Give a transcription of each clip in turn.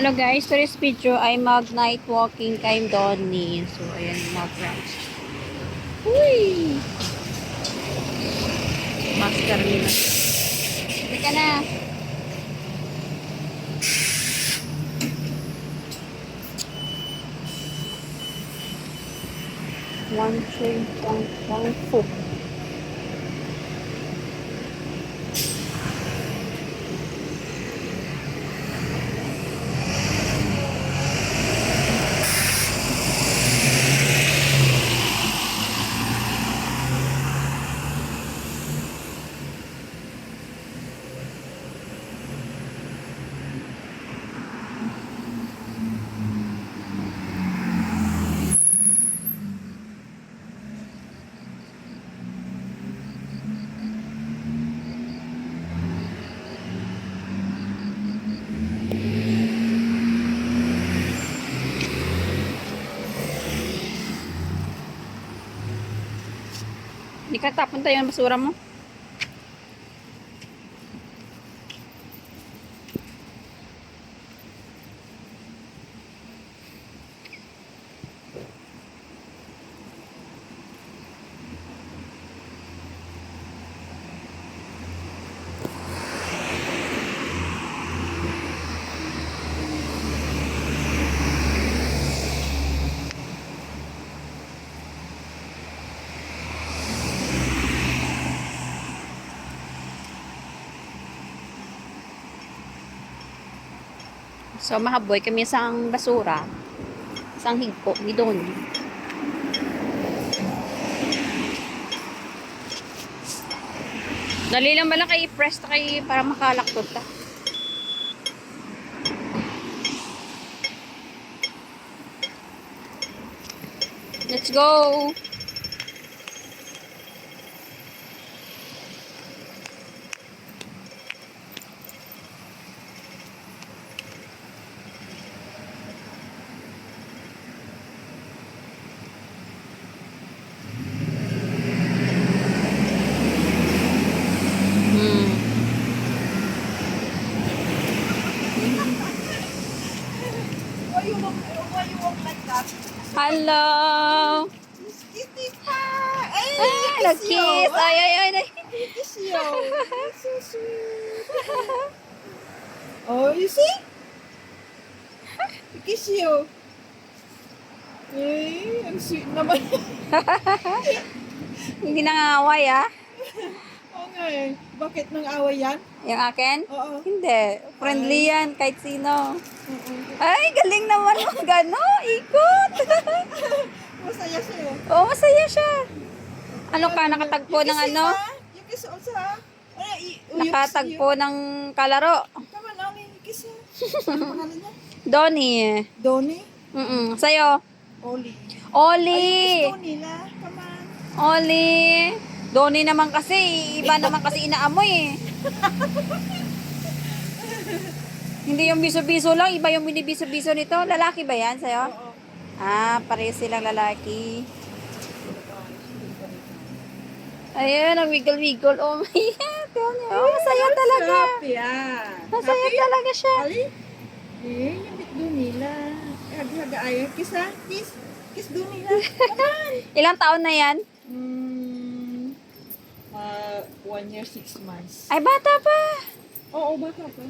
Hello guys, today's video ay mag-night walking kay Donnie. So, ayan, mag-brunch. Uy! Master nila. Hindi ka na. One, three, one, four. Hindi ka tapon tayo yung basura mo. So, mahaboy kami isang basura. Isang higpo ni Donnie. Dali lang bala kay i-press ta kay para makalaktot ta. Let's go! Why you walk like that? Hello! Kitty pa! Ay, Ay, nag-kiss! Ay, ay, ay, ay. kiss you. That's so sweet. Oh, you see? Kiss you. Eh, ang sweet naman. Hindi nangangaway, ah. Oo nga eh. Bakit nang away yan? Yung akin? Oo. Hindi. Friendly yan, kahit sino. Oo. Ay, galing naman mag gano. Ikot. Masaya siya eh. Oo, masaya siya. Ano ka, nakatagpo ng ano? You kiss also ha? Nakatagpo ng kalaro. Come on, Nani. You kiss her. Ano pangalan niya? Donnie. Donnie? Sa'yo? Oli. Oli. Ay, kiss Donnie la. Come on. Oli. Donnie naman kasi, iba naman kasi inaamoy eh. Hindi yung biso-biso lang, iba yung binibiso-biso nito. Lalaki ba yan sa'yo? Oo. Ah, pareho silang lalaki. Ayun, nag-wiggle-wiggle. Oh my God. Oh, masaya talaga. Happy ah. Masaya talaga siya. Ali? Eh, yung bit doon nila. Hag-haga ay. Kiss ha? Kiss. Kiss doon nila. Come on. Ilang taon na yan? 1 year, 6 months. Ay, bata pa. Oo, baka pa.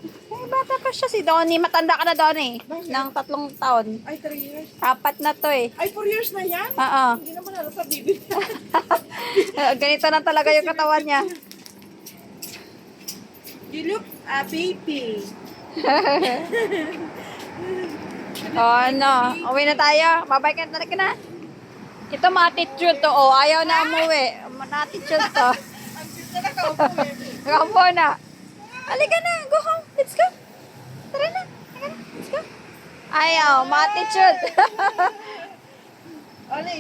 Ay, bata pa siya si Donnie. Matanda ka na, Donnie. Bakit? Ng 3 taon. Ay, 3 years. 4 na to eh. Ay, 4 years na yan? Oo. Hindi naman halata, baby. Ganito na talaga yung katawan niya. You look a baby. Oh, ano. Uwi na tayo. Babay ka na. Ito ma-attitude to. Oh, ayaw na umuwi. Ma-attitude to. Ang cute na kaupo eh. Kampo na. Halika na. Go home. Let's go. Tara na. Halika na. Let's go. Ayaw. Ma-attitude. Oli,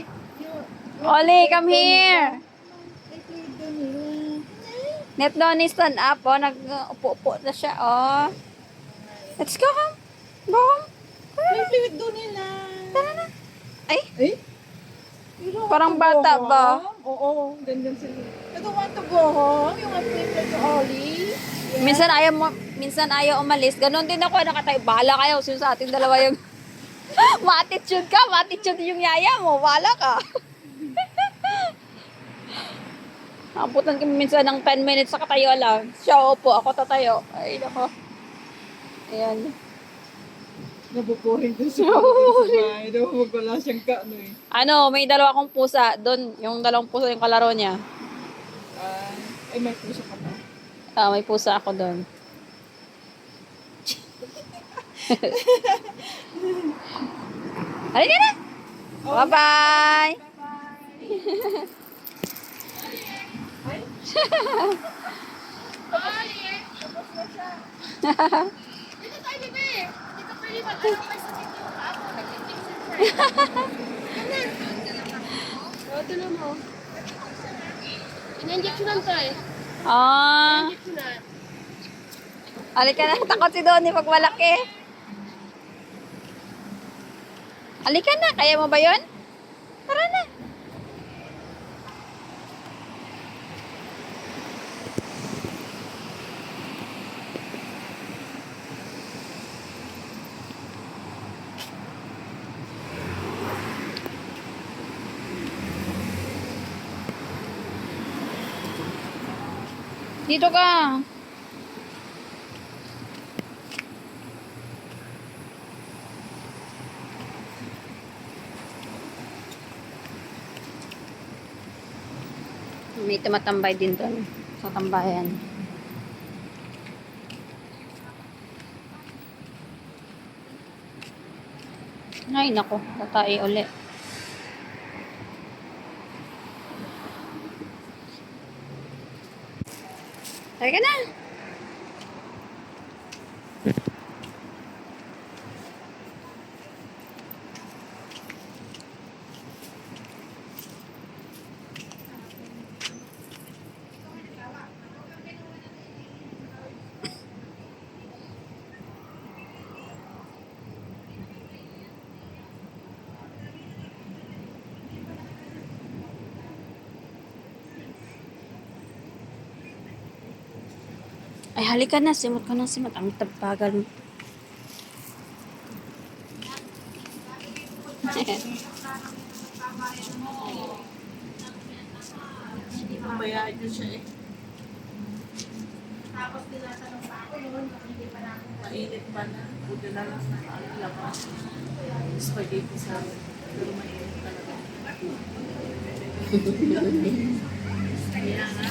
Oli, come here. ay, play doon nila. Net Donnie stand up. Oh, nag-upo-upo na siya. Oh. Let's go home. Go home. Play with doon nila. Tara na. Ay. Eh? You don't Parang want to bata go ba? home? Oo, ganyan sila. I don't want to go home. You want to play with Ollie? Minsan ayaw mo, minsan ayaw umalis. Ganon din ako, nakatayo. Bahala kayo, sino sa ating dalawa yung... ma-attitude ka, ma-attitude yung yaya mo. Bahala ka. Nakaputan kami minsan ng 10 minutes sa katayo lang. Siya, opo, ako tatayo. Ay, nako. Ayan. Nabubuhay doon sa bahay. Wala siyang kaano eh. Ano, may dalawa akong pusa. Doon, yung dalawang pusa yung kalaro niya. Ay, may puso ka pa. Ah, may pusa ako doon. Halika na! Bye-bye! Dito tayo, bebe. Dito pwede mag-alapay sa dito. Ako, nag-picture siya. O, tulo mo. Ina-injectionan to eh. Ah, Injectionan. halika na. Takot si Donnie pag malaki. Halika na. Kaya mo ba yun? Tara na. Dito ka. May tumatambay din doon sa tambayan. Ay, nako. Tatay uli. Tara na. Ay, halika na. Simot ka na, simot. Ang tabagal mo. Mamayaan niyo siya eh. Mainit pa na. Buti na lang na ang labas. Spaghetti sa amin. Pero mainit talaga. Kaya nga.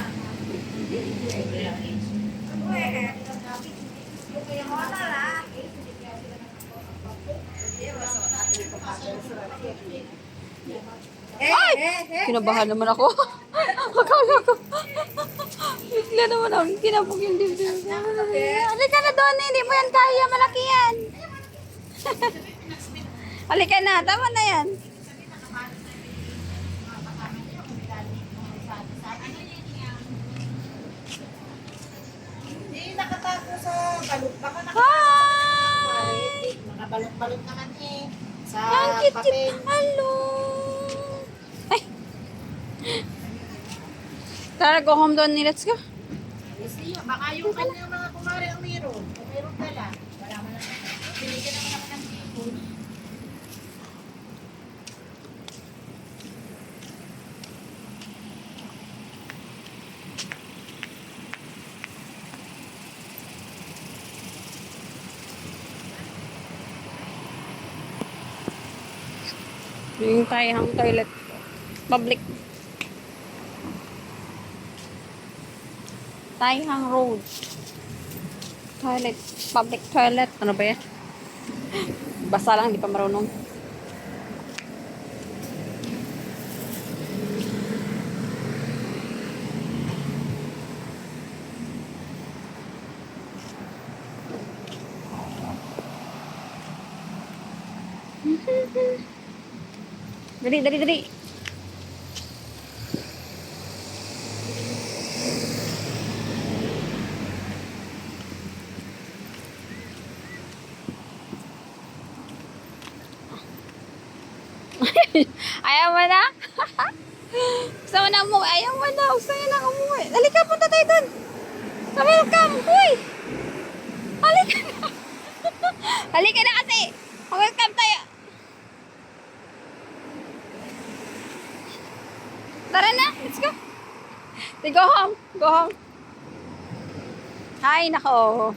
Ay! Kinabahan naman ako. Akala ko. Bigla naman ako. Kinabog yung dibdib. Halika na doon. Hindi mo yan kaya. Malaki yan. Halika na. Tama na yan. Hindi nakatago sa balot. Baka Hi! nakabalot-balot naman eh. Sa Ang cute. papel. Hello. Ay. Tara, go home doon. Let's go. Kasi baka yung kanyang mga kumari ang meron. Kung meron tala. Wala man lang. Binigyan naman ako ng tipon. Yung tayang toilet. Public. Tayang road. Toilet. Public toilet. Ano ba yan? Basa lang, hindi pa marunong. Dali, dali, dali. Ayaw mo na? Gusto mo na umuwi? Ayaw mo na. Gusto niya lang umuwi. Dali ka, punta tayo dun. Sa welcome. Uy! Halika na kasi. Welcome tayo. Tara na. Let's go. Go home. Go home. Hi, nako.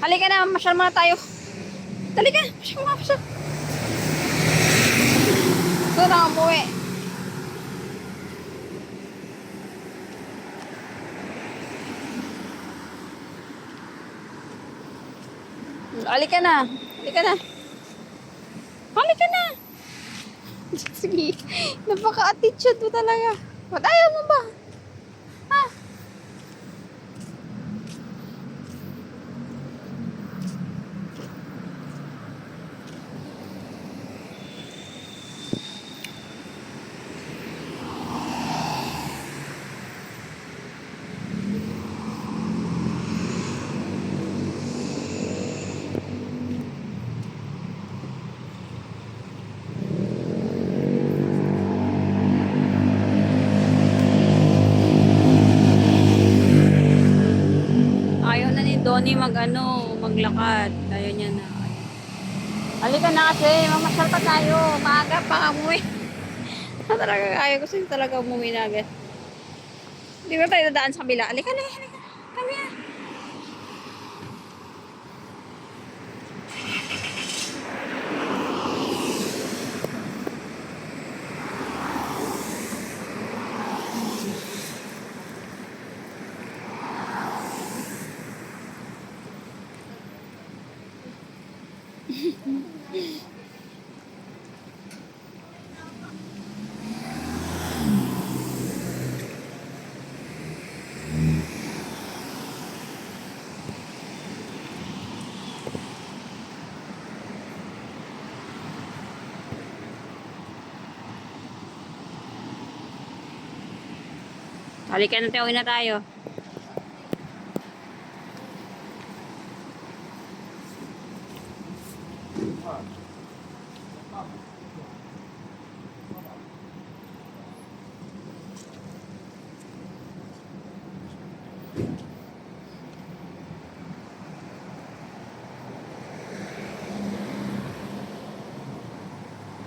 Halika na. Masyal muna tayo. Halika. Masyal muna. Masyal. Gusto na umuwi. Halika na. Halika na. Halika na. Sige. Napaka-attitude mo talaga. Ba't ayaw mo ba? Ha? Ayaw na ni Donnie maglakad. Ayaw niya na. Halika na kasi, mamasyal pa tayo. Maaga pa umuwi. Talaga, ayaw ko sa'yo talaga umuwi na agad. Hindi ko tayo dadaan sa kabila. Halika, halika, halika. Kami na. Halika na tayo, uwi na tayo.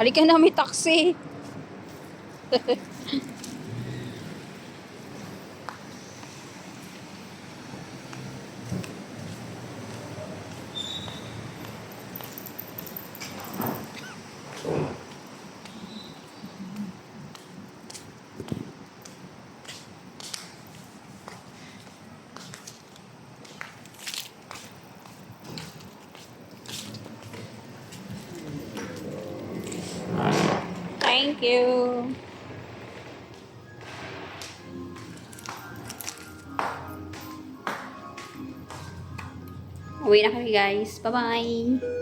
Halika na, may taxi. Thank you. Uwi na kami guys. Bye-bye.